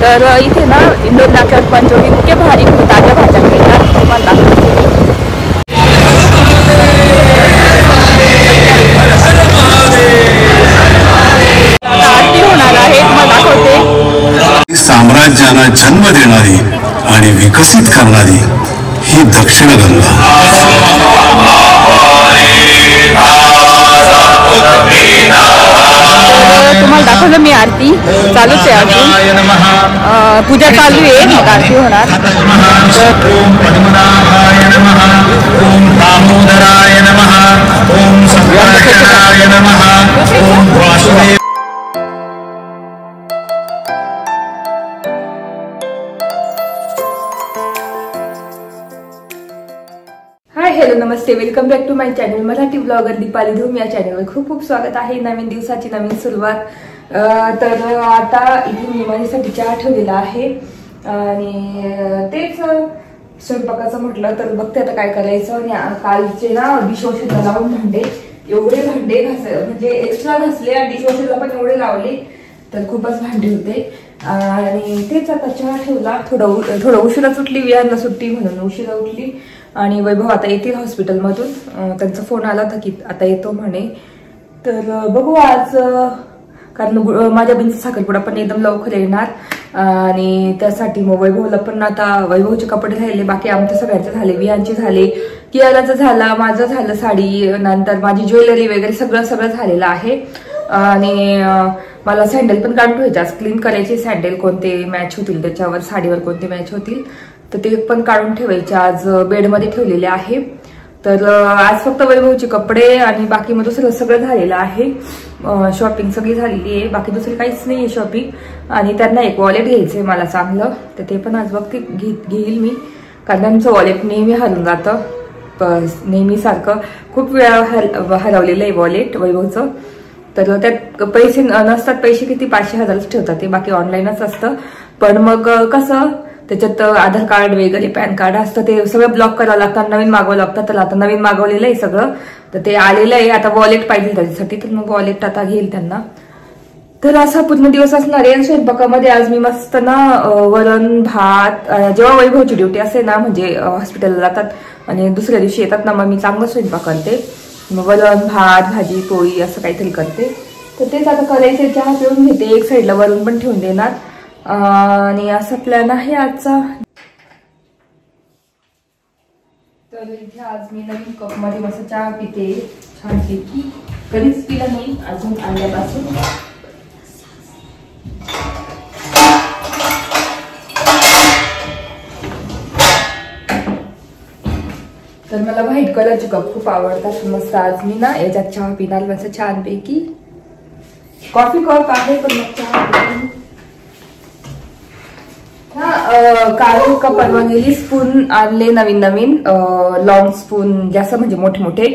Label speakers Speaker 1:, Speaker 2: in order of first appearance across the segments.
Speaker 1: तर इथे ना इंदोर नाक्यावर पंचवटी इतके भारी ताज्या भाज्या मिळतात, तुम्हाला दाखवते. आरती होणार आहे, तुम्हाला दाखवते.
Speaker 2: साम्राज्याला जन्म देणारी आणि विकसित करणारी ही दक्षिण गंगा.
Speaker 1: तुम्हाला दाखवलं मी आरती चालूच आहे, अजून पूजा चालू आहे, मग आरती होणार.
Speaker 3: ओम पद्मनाभाय नमः, ओम दामोदराय नमः, ओम संकर्षणाय नमः, ओम वासुदेव.
Speaker 1: हाय हॅलो नमस्ते, welcome back to my channel Marathi blogger Deepali Dhoom. या चॅनलवर खूप खूप स्वागत आहे. नवीन दिवसाची नवीन सुरुवात. तर आता इथे मी माझ्यासाठी चहा ठेवलेला आहे आणि तेच स्वयंपाकाचं म्हटलं तर बघते आता काय करायचं. आणि कालचे ना डिशवॉशरला लावून एवढे भांडे म्हणजे एक्स्ट्रा घासले आणि डिशवॉशरला पण एवढे लावले तर खूपच भांडे होते. आणि तेच आता चहा ठेवला. थोडं उशिराच उठली, विहारला सुट्टी म्हणून उशिरा उठली. आणि वैभव आता येतील हॉस्पिटलमधून, त्यांचा फोन आला होता की आता येतो म्हणे. तर बघू आज, कारण माझ्या बहिणीचा साखरपुडा पण एकदम लवकर येणार आणि त्यासाठी मग वैभवला पण आता वैभवचे कपडे राहिले, बाकी आमच्या सगळ्यांचे झाले, विहांचे झाले, कियाराचं झाला, माझं झालं, साडी, नंतर माझी ज्वेलरी वगैरे सगळं झालेलं आहे. आणि मला सँडल पण काढून ठेवायचे, आज क्लीन करायचे सँडल, कोणते मॅच होतील त्याच्यावर, साडीवर कोणते मॅच होतील तर ते पण काढून ठेवायचे. आज बेडमध्ये ठेवलेले आहे. तर आज फक्त वैभवचे कपडे आणि बाकी मग दुसरं सगळं झालेलं आहे. शॉपिंग सगळी झालेली आहे, बाकी दुसरी काहीच नाही आहे शॉपिंग. आणि त्यांना एक वॉलेट घ्यायचंय मला चांगलं, तर ते पण आज बघते घेईल मी, कारण त्यांचं वॉलेट नेहमी हरवून जातं. नेहमी सारखं खूप वेळा हरवलेलं आहे वॉलेट वैभवचं. तर त्यात पैसे नसतात, पैसे किती 500-1000 ठेवतात ते, बाकी ऑनलाईनच असतं. पण मग कसं त्याच्यात आधार कार्ड वगैरे पॅन कार्ड असतं, ते सगळं ब्लॉक करावं लागतं, नवीन मागवावं लागतं. तर आता नवीन मागवलेलं आहे सगळं, तर ते आलेलं आहे. आता वॉलेट पाहिजे त्याच्यासाठी, तर मग वॉलेट आता घेईल त्यांना. तर असा पूर्ण दिवस असणार आहे. स्वयंपाकामध्ये आज मी मस्त ना वरण भात, जेव्हा वैभवची ड्युटी असते ना, म्हणजे हॉस्पिटलला जातात आणि दुसऱ्या दिवशी येतात ना, मग मी चांगलं स्वयंपाक करते. मग वरण भात भाजी पोळी असं काहीतरी करते. तर तेच आता करायचे. चहा पिऊन घेते, एक साईडला वरण पण ठेवून देणार आणि असा प्लॅन आहे आजचा. तर इथे आज मी नवीन कप मध्ये मस्त चहा पिते, छानपैकी. कधीच पिला नाही अजून आल्यापासून. तर मला व्हाईट कलरचे कप खूप आवडतात. मस्त आज मी ना याच्यात चहा पिणार मस्त छानपैकी. कॉफी कप आहे पण मग चहा पिते. काल कप बनवलेली स्पून आणले नवीन लॉंग स्पून, जास्त म्हणजे मोठे मोठे,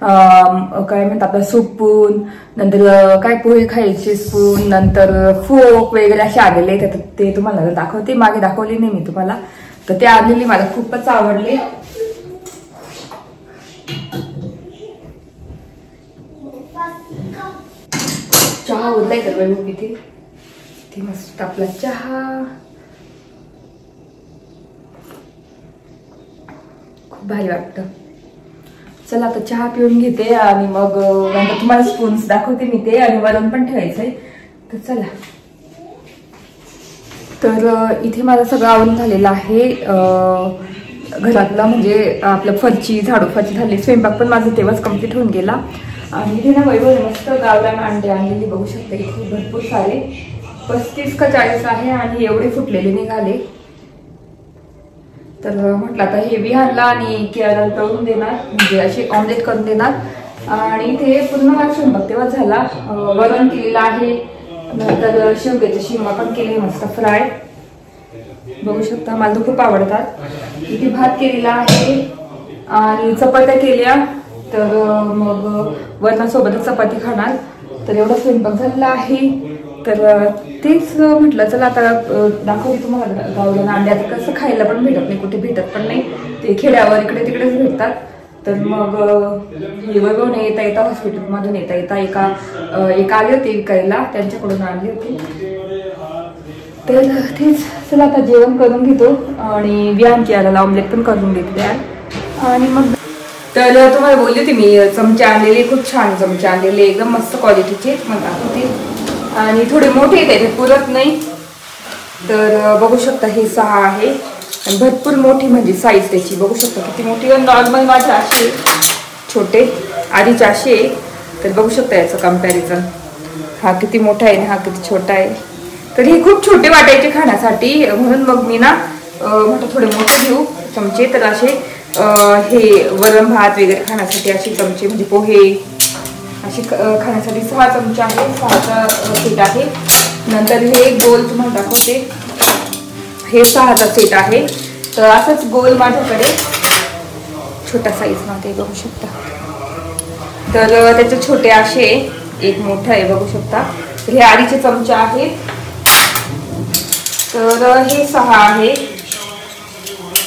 Speaker 1: काय म्हणतात आपलं सूप स्पून, नंतर काय पोहे खायचे स्पून, नंतर फोक वगैरे असे आलेले. ते तुम्हाला दाखवते, मागे दाखवले नाही मी तुम्हाला. तर ते आणलेली मला खूपच आवडले. चहा होताय तर वैभव इथे, ती मस्त आपला चहा खूप भारी वाटतं. चला आता चहा पिऊन घेते आणि मग नंतर तुम्हाला स्पून्स दाखवते मी ते, आणि वरण पण ठेवायचंय. तर चला. तर इथे मला सगळं आवडून झालेलं आहे घरातलं, म्हणजे आपलं फरची, झाडू फरची झाली. स्वयंपाक पण माझं तेव्हाच कम्प्लीट होऊन गेला. आणि इथे ना वैभव मस्त गावरान अंडे आणलेली, बघू शकता इथे भरपूर सारे, 35 का 40 आहे आणि एवढे फुटलेले निघाले. तर म्हटलं आता हे विहारला आणि केळं तळून देणार, म्हणजे असे ऑमलेट करून देणार. आणि इथे पूर्ण माझा स्वयंपाक तेव्हा झाला. वरण केलेलं आहे, नंतर शेवग्याची शेंगा पण केली मस्त फ्राय, बघू शकता, मला तर खूप आवडतात. इथे भात केलेला आहे आणि चपात्या केल्या. तर मग वरणासोबतच चपाती खाणार. तर एवढा स्वयंपाक झालेला आहे. तर तेच म्हटलं चला आता दाखवते तुम्हाला गावरान अंड्यात कसं खायला पण भेटत नाही, कुठे भेटत पण नाही, ते खेड्यावर इकडे तिकडेच भेटतात. तर मग वैभव येता येता हॉस्पिटलमधून येता एका आले होते विकायला, त्यांच्याकडून आणले होते. तर तेच चला आता जेवण करून घेतो आणि व्यायाम केला ऑमलेट पण करून घेतले आणि मग तर तुम्हाला बोलली होती मी चमचे आणलेले, खूप छान चमचे आणलेले, एकदम मस्त क्वालिटीचे मग दाखवते. आणि थोडे मोठे त्याच्यात पुरत नाही. तर बघू शकता हे 6 आहे आणि भरपूर मोठी म्हणजे साईज त्याची बघू शकता किती मोठी. नॉर्मल माझे असे छोटे आधीचे असे. तर बघू शकता याचं कम्पॅरिझन, हा किती मोठा आहे आणि हा किती छोटा आहे. तर हे खूप छोटे वाटायचे खाण्यासाठी, म्हणून मग मी ना म्हटलं थोडे मोठे घेऊ चमचे. तर असे हे वरण भात वगैरे खाण्यासाठी असे चमचे म्हणजे पोहे असे खाण्यासाठी 6 चमचे आहे, 6चा सेट आहे. नंतर हे गोल तुम्हाला दाखवते, हे 6चा सेट आहे. तर असंच गोल माझ्याकडे छोटा साईजमध्ये बघू शकता. तर त्याचे छोटे असे एक मोठं आहे बघू शकता. तर हे आधीचे चमचे आहेत. तर हे 6 आहे.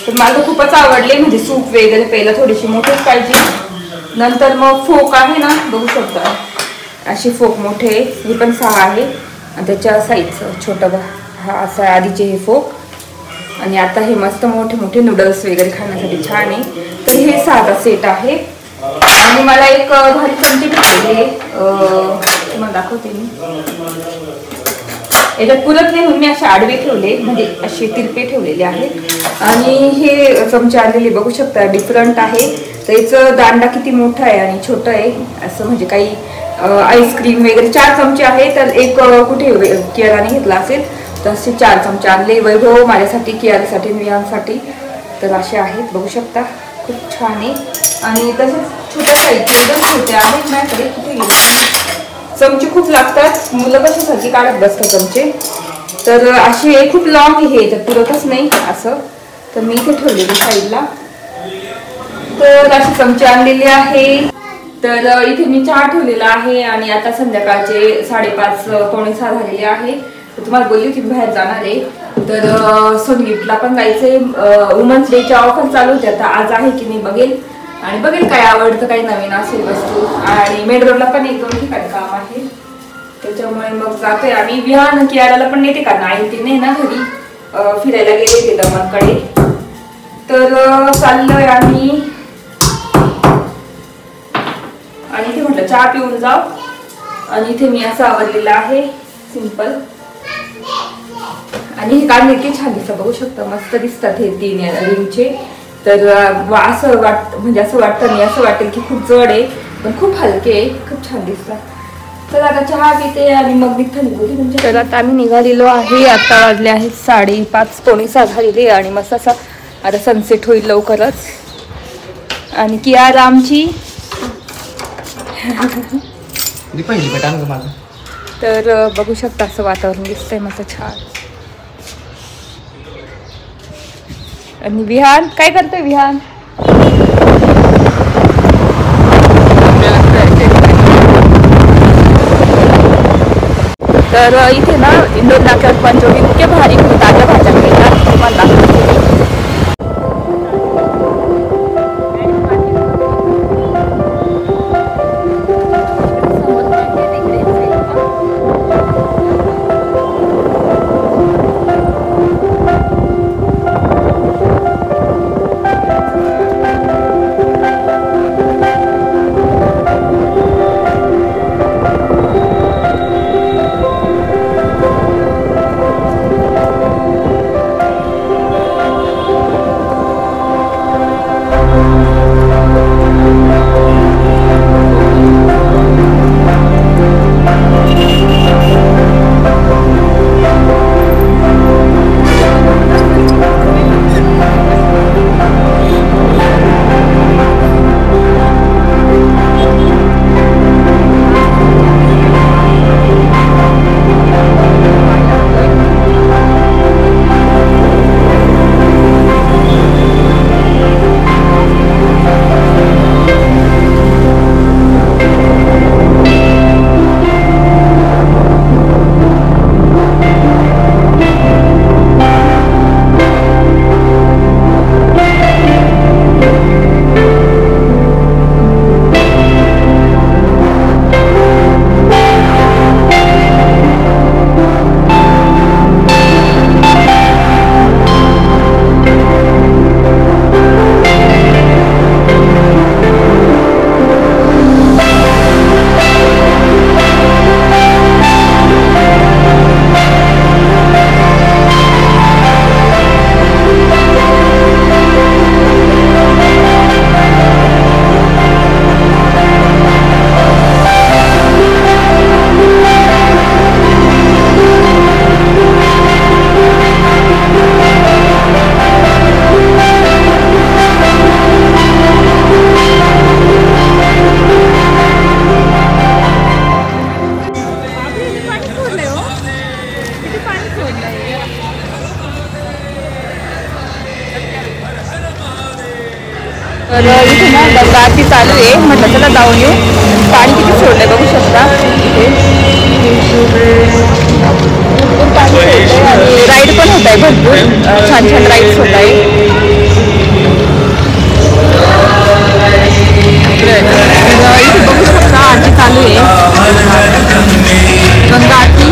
Speaker 1: तर मला खूपच आवडले, म्हणजे सूप वगैरे पहिलं थोडीशी मोठीच पाहिजे. नंतर मग फोक आहे ना बघू शकता, असे फोक मोठे, हे पण 6 आहे आणि त्याच्या साईजचं छोटं हा असं आहे आधीचे हे फोक. आणि आता हे मस्त मोठे मोठे नूडल्स वगैरे खाण्यासाठी छान आहे. तर हे 6चा सेट आहे. आणि मला एक भारी चमचे भेटलेले, तुम्हाला दाखवते मी. याच्यात पुरत नाही म्हणून मी असे आडवे ठेवले, म्हणजे असे तिरपे ठेवलेले आहेत. आणि हे चमचे आणलेले बघू शकता डिफरंट आहे. तर याचं दांडा किती मोठा आहे आणि छोटं आहे असं, म्हणजे काही आईस्क्रीम वगैरे 4 चमचे आहे. तर एक कुठे कियाराने घेतला असेल तर असे 4 चमचे आणले, वैभव माझ्यासाठी, कियारासाठी, वियांसाठी. तर असे आहेत बघू शकता, खूप छान आहे. आणि तसेच छोट्या साईजचे एकदम छोटे आहेत माझ्याकडे. कुठे गेले चमचे खूप लागतात, मुलं कशासाठी काढत बसतात चमचे. तर असे खूप लॉंग आहे, तर पुरतच नाही असं. तर मी इथे ठेवलेले साईडला. तर असे चमचे आणलेले आहे. तर इथे मी चहा ठेवलेला आहे आणि आता संध्याकाळचे 5:30 पावणे 6 झालेले आहे. तर तुम्हाला बोलली होती बाहेर जाणार आहे. तर सोनगिफ्टला पण जायचंय. वुमन्स डेच्या ऑफर चालू होते, आता आज आहे की नाही बघेल आणि बघेल काय आवडतं, काही नवीन असेल वस्तू. आणि मेन रोडला पण 1-2 ठिकाणी काम आहे, त्याच्यामुळे मग जातोय आम्ही. विहान कियाराला पण नेते का नाही ते नाही ना घरी, फिरायला गेले ते दमनकडे. तर चाललोय आम्ही आणि इथे म्हटलं चहा पिऊन जाऊ. आणि इथे मी असं आवरलेलं आहे सिंपल. आणि हे काढले की छान दिसतं बघू शकता, मस्त दिसतात हे 3 रिंगचे. तर असं म्हणजे असं वाटतं नाही, असं वाटेल की खूप जड आहे पण खूप हलके आहे, खूप छान दिसतात. तर आता चहा पिते आणि मग निघता निघून तुमच्या. तर आता आम्ही निघालेलो आहे. आता वाजले आहेत 5:30 पावणे 6 झालेले आणि मस्त असा आता सनसेट होईल लवकरच. आणि कियारा आमची तर बघू शकता असं वातावरण दिसतंय मस्त छान. आणि विहान काय करतोय विहान? तर इथे ना इंदोर नाक्यावर पंचवटी इतके भारी ताज्या भाज्या मिळतात, तुम्हाला दाखवते. तर इथे ना गंगा आरती चालू आहे, म्हटलं चला जाऊन येऊ. पाणी किती सोडलंय बघू शकता इथे. भरपूर पाणी सोडलंय आणि राईड पण होत आहे, भरपूर छान छान राईड्स होत आहे. इथे बघू शकता आरती चालू आहे, गंगा आरती.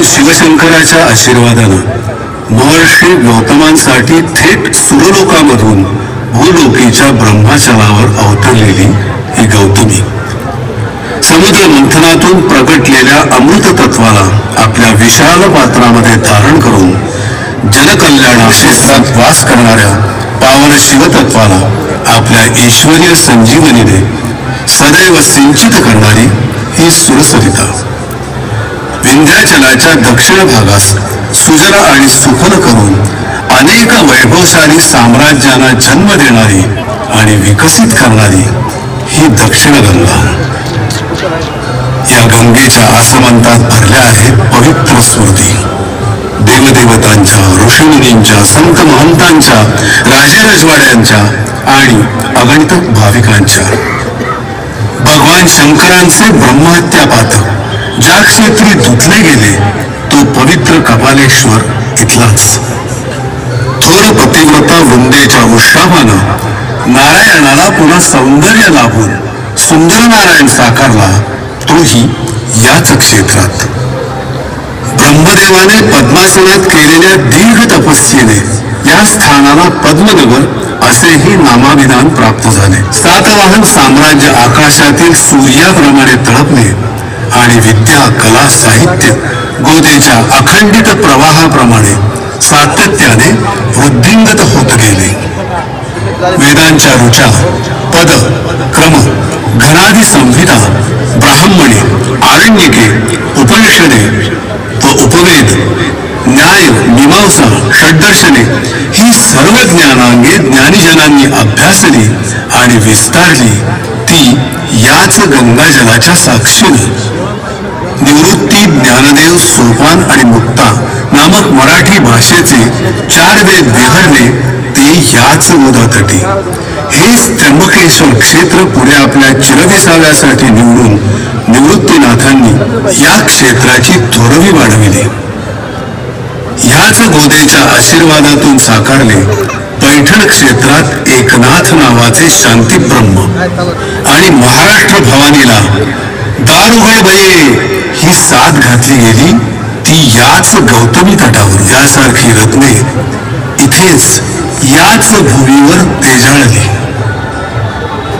Speaker 2: शिवशंकराच्या आशीर्वादानं महर्षी गौतमांसाठी थेट सुरलोकामधून भूलोकीच्या ब्रह्माचलावर अवतरलेली ही गौतमी समुद्र मंथनातून प्रगटलेल्या अमृत तत्वाला आपल्या विशाल पात्रामध्ये धारण करून जनकल्याणाशी वास करणाऱ्या पावन शिवतत्वाला आपल्या ईश्वरीय संजीवनीने सदैव सिंचित करणारी ही सुरसरिता विंध्याचलाच्या दक्षिण भागास सुजला आणि सुफल करून अनेक वैभवशाली साम्राज्यांना जन्म देणारी आणि विकसित करणारी ही दक्षिण गंगा. या गंगेच्या आसमंतात भरल्या आहेत पवित्र स्मृती देवदेवतांच्या, ऋषीमुनींच्या, संत महंतांच्या, राजेरजवाड्यांच्या आणि अगणित भाविकांच्या. भगवान शंकरांचे ब्रह्महत्या पातक ज्या क्षेत्री धुतले गेले तो पवित्र कपालेश्वर इथलाच. थोर पतिव्रता वृंदेच्या उश्रावानं नारायणाला पुन्हा सौंदर्य लाभून सुंदर नारायण साकारला तोही याच क्षेत्रात. ब्रह्मदेवाने पद्मासनात केलेल्या दीर्घ तपस्येने या स्थानाला पद्मनगर असेही नामाभिधान प्राप्त झाले. सातवाहन साम्राज्य आकाशातील सूर्याप्रमाणे तळपले आणि विद्या, कला, साहित्य गोदेच्या अखंडित प्रवाहाप्रमाणे सातत्याने वृद्धिंगत होत गेले. वेदांच्या ऋचा, पद, क्रम, घनादी संहिता, ब्राह्मणे, आरण्यके, उपनिषदे व उपवेद, न्याय, मीमांसा, षड्दर्शने ही सर्व ज्ञानांगे ज्ञानीजनांनी अभ्यासली आणि विस्तारली ती याच गंगाजलाच्या साक्षीने. निवृत्ती, ज्ञानदेव, सोपान आणि मुक्ता नामक मराठी भाषेचे 4 वेद विहरले ते याच उदातटी. हेच त्र्यंबकेश्वर क्षेत्र पुढे आपल्या चिरविसाव्यासाठी निवडून निवृत्तीनाथांनी या क्षेत्राची थोरवी वाढविली. ह्याच गोदेच्या आशीर्वादातून साकारले पैठण क्षेत्रात एकनाथ नावाचे शांतीब्रह्म आणि महाराष्ट्र भवानीला दार उघड बये ही साथ घातली गेली ती याच गौतमी तटावर. यासारखी रत्ने इथेच याच भूमीवर तेजाळली.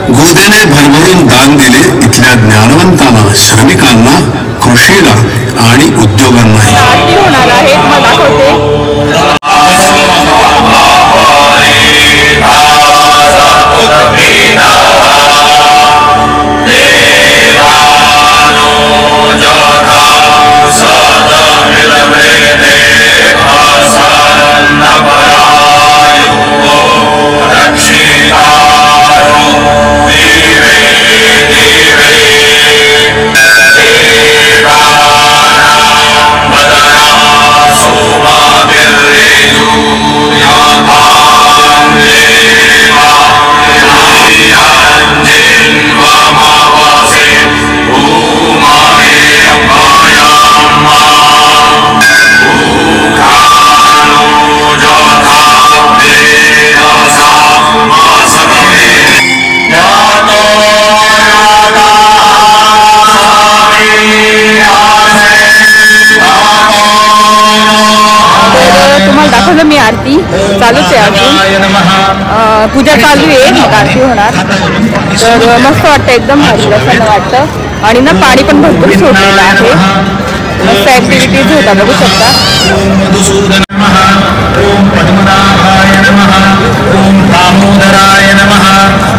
Speaker 2: गोदेने भरभरून दान दिले इथल्या ज्ञानवंतांना, श्रमिकांना, कृषीला आणि उद्योगांनाही.
Speaker 1: होणार आहे मला दाखवते. मी आरती चालूच आहे अजून, पूजा चालू आहे, मग आरती होणार. तर मस्त वाटतं, एकदम प्रसन्न वाटतं. आणि ना पाणी पण भरपूर सोडलेलं आहे. मस्त ऍक्टिव्हिटीज होता, बघू शकता.
Speaker 3: ओम पद्मनाभाय नमः. ओम दामोदराय नमः.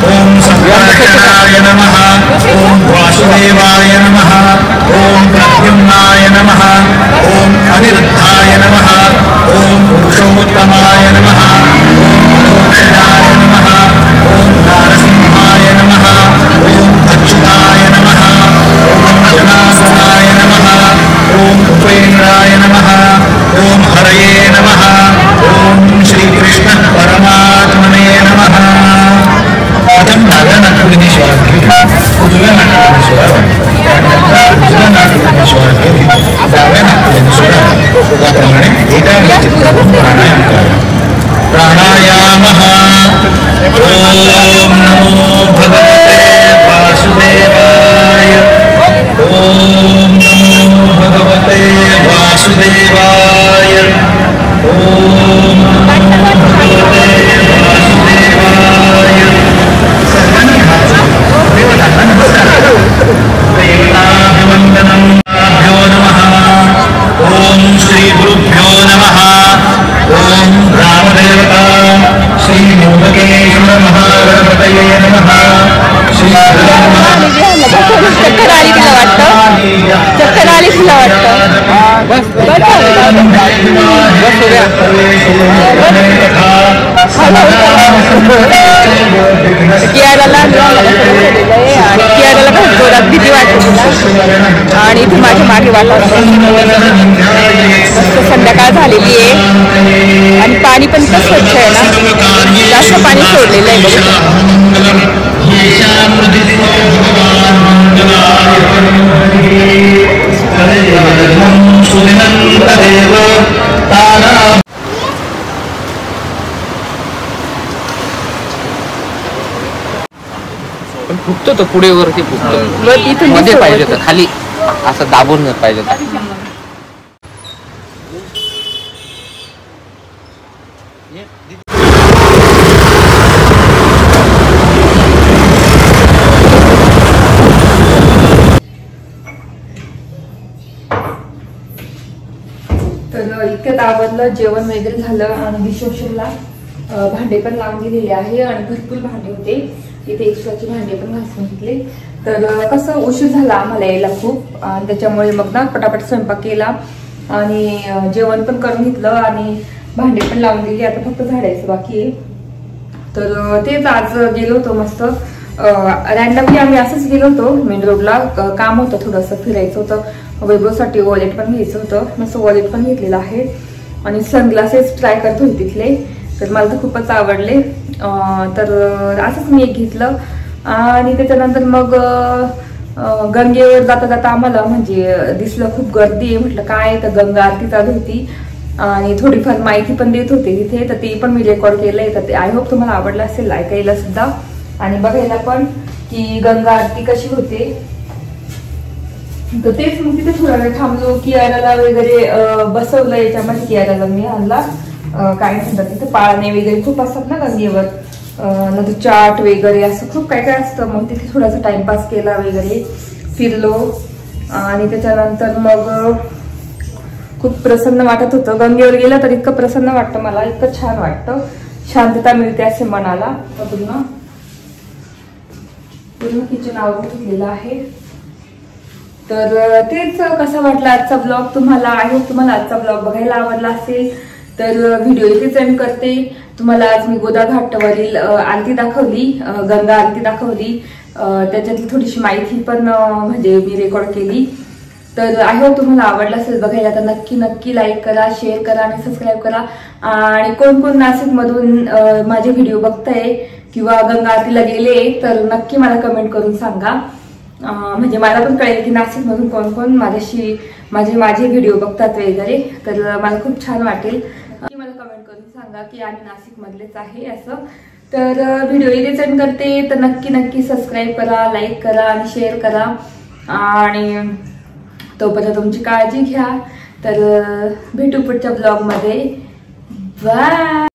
Speaker 3: ओम संकर्षणाय नमः. ओम वासुदेवाय नमः. ओम प्रद्युम्नाय नमः. ओम अनिरुद्धाय नमः. ओम पुरुषोत्तमाय नमः. ओम दक्षिणाय नमः. ओम नारसिंहाय नमः. ओम अच्युताय नमः. ओम जनार्दनाय नमः. ओम उपेन्द्राय नमः. ओम हरये नमः. ओम श्री कृष्ण परमात्मने नमः. प्रथम डाव्या नागपुरीने सुरुवात केली, उजव्या नागपुरीने सुरुवात केली, उजव्या नागपुरीने सुरुवात केली, डाव्या नागपुरीने सुरुवात. याप्रमाणे एका प्राणायाम करा. प्राणायामः. ओम नमो भगवते वासुदेवाय. ओम नमो भगवते वासुदेवाय. ओम नमो भगवते वासुदेवाय. सर्वांनी हात देवतांना नमस्कार करा. देवताभिवंदनं भ्यो नमः. ओम श्री गुरुभ्यो नमः. ओम रामदेवता श्री मोदकेश्वर महागणपतये नमः. श्री
Speaker 1: चक्कर आली तिला वाटतं, चक्कर आली तिला वाटतं. बस कियाराला आणि कियाराला खूप जोरात भीती वाटते तिला. आणि ती माझ्या मागे वाटत. संध्याकाळ झालेली आहे आणि पाणी पण इतकं स्वच्छ आहे ना, जास्त पाणी सोडलेलं आहे.
Speaker 4: पण फुटतो तो पुढे वरती फुटतो, मध्ये पाहिजे तर खाली असं दाबून पाहिजे.
Speaker 1: तर इतक्यात आवरलं, जेवण वगैरे झालं आणि डिशवॉशरला भांडे पण लावून दिलेले आहे आणि भरपूर भांडे होते. इथे एक्स्ट्राचे भांडे पण घासून घेतले. तर कसं उशीर झाला आम्हाला यायला खूप, आणि त्याच्यामुळे मग ना पटापट स्वयंपाक केला आणि जेवण पण करून घेतलं आणि भांडे पण लावून दिली. आता फक्त झाडायचं बाकी आहे. तर तेच आज गेलो होतो मस्त रॅन्डमली, आम्ही असंच गेलो होतो मेन रोडला. काम होतं, थोडंसं फिरायचं होतं. वैभवसाठी वॉलेट पण घ्यायचं होतं, मस्त वॉलेट पण घेतलेलं आहे. आणि सनग्लासेस ट्राय करत होते तिथले, तर मला तर खूपच आवडले. तर असंच मी एक घेतलं. आणि त्याच्यानंतर मग गंगेवर जाता जाता आम्हाला म्हणजे दिसलं खूप गर्दी आहे. म्हटलं काय, तर गंगा आरती चालू होती आणि थोडीफार माहिती पण देत होते तिथे, तर ते पण मी रेकॉर्ड केलंय. तर ते आय होप तुम्हाला आवडलं असेल ऐकायला सुद्धा आणि बघायला पण की गंगा आरती कशी होते. तर तेच मग तिथे थोडा वेळ थांबलो. कियाराला वगैरे बसवलं याच्यामध्ये. कियाराला मी आणला काय म्हणतात तिथे पाळणे वगैरे खूप असतात ना गंगेवर, नंतर चाट वगैरे असं खूप काय काय असतं. मग तिथे थोडासा टाइमपास केला वगैरे, फिरलो आणि त्याच्यानंतर मग खूप प्रसन्न वाटत होतं. गंगेवर गेलं तर इतकं प्रसन्न वाटतं मला, इतकं छान वाटतं, शांतता मिळते असे मनाला. पूर्ण किचन आवरून घेतलेलं आहे. तर तेच कसा वाटला आजचा ब्लॉग तुम्हाला. आय होप तुम्हाला आजचा ब्लॉग बघायला आवडला असेल. तर व्हिडिओ इथेच एंड करते. तुम्हाला आज मी गोदा घाटावरील आरती दाखवली, गंगा आरती दाखवली, त्याच्यातली थोडीशी माहिती पण म्हणजे मी रेकॉर्ड केली. तर आय होप तुम्हाला आवडलं असेल बघायला. तर नक्की नक्की लाईक करा, शेअर करा आणि सबस्क्राईब करा. आणि कोण कोण नाशिक मधून माझे व्हिडिओ बघताय किंवा गंगा आरतीला गेले तर नक्की मला कमेंट करून सांगा. म्हणजे मला पण कळेल की नाशिक मधून कोण कोण माझ्याशी माझे व्हिडिओ बघतात वगैरे. तर मला खूप छान वाटेल की मला कमेंट करून सांगा की आम्ही नाशिक मधलेच आहे असं. तर व्हिडिओ इथेच एंड करते. तर नक्की नक्की सबस्क्राईब करा, लाईक करा आणि शेअर करा आणि तोपर्यंत तुमची काळजी घ्या. तर भेटू पुढच्या ब्लॉग मध्ये. बाय.